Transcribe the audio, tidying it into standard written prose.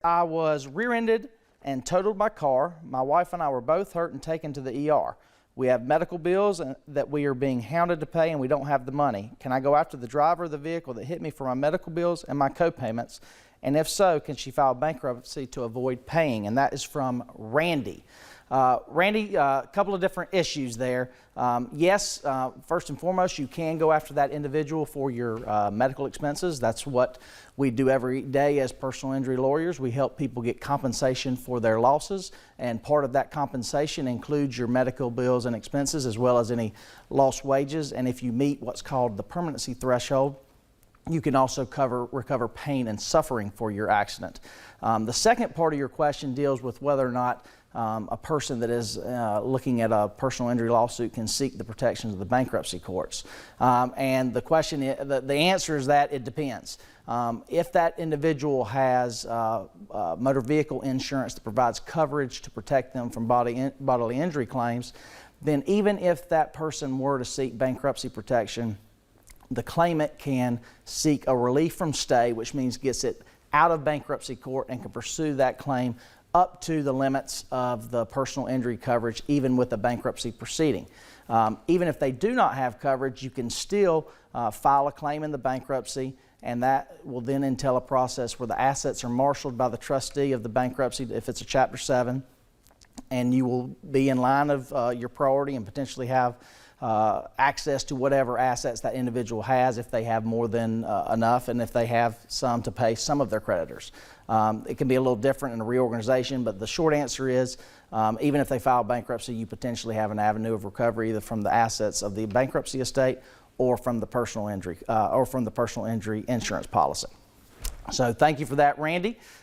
I was rear-ended and totaled my car. My wife and I were both hurt and taken to the ER. We have medical bills that we are being hounded to pay, and we don't have the money. Can I go after the driver of the vehicle that hit me for my medical bills and my co-payments? And if so, can she file bankruptcy to avoid paying? And that is from Randy. Randy, a couple of different issues there. Yes, first and foremost, you can go after that individual for your medical expenses. That's what we do every day as personal injury lawyers. We help people get compensation for their losses, and part of that compensation includes your medical bills and expenses as well as any lost wages. And if you meet what's called the permanency threshold, you can also recover pain and suffering for your accident. The second part of your question deals with whether or not a person that is looking at a personal injury lawsuit can seek the protections of the bankruptcy courts. And the question, the answer is that it depends. If that individual has motor vehicle insurance that provides coverage to protect them from bodily injury claims, then even if that person were to seek bankruptcy protection, the claimant can seek a relief from stay, which means gets it out of bankruptcy court and can pursue that claim up to the limits of the personal injury coverage, even with a bankruptcy proceeding. Even if they do not have coverage, you can still file a claim in the bankruptcy, and that will then entail a process where the assets are marshaled by the trustee of the bankruptcy if it's a Chapter 7, and you will be in line of your priority and potentially have access to whatever assets that individual has if they have more than enough, and if they have some to pay some of their creditors. It can be a little different in a reorganization, but the short answer is even if they file bankruptcy, you potentially have an avenue of recovery either from the assets of the bankruptcy estate or from the personal injury insurance policy. So thank you for that, Randy.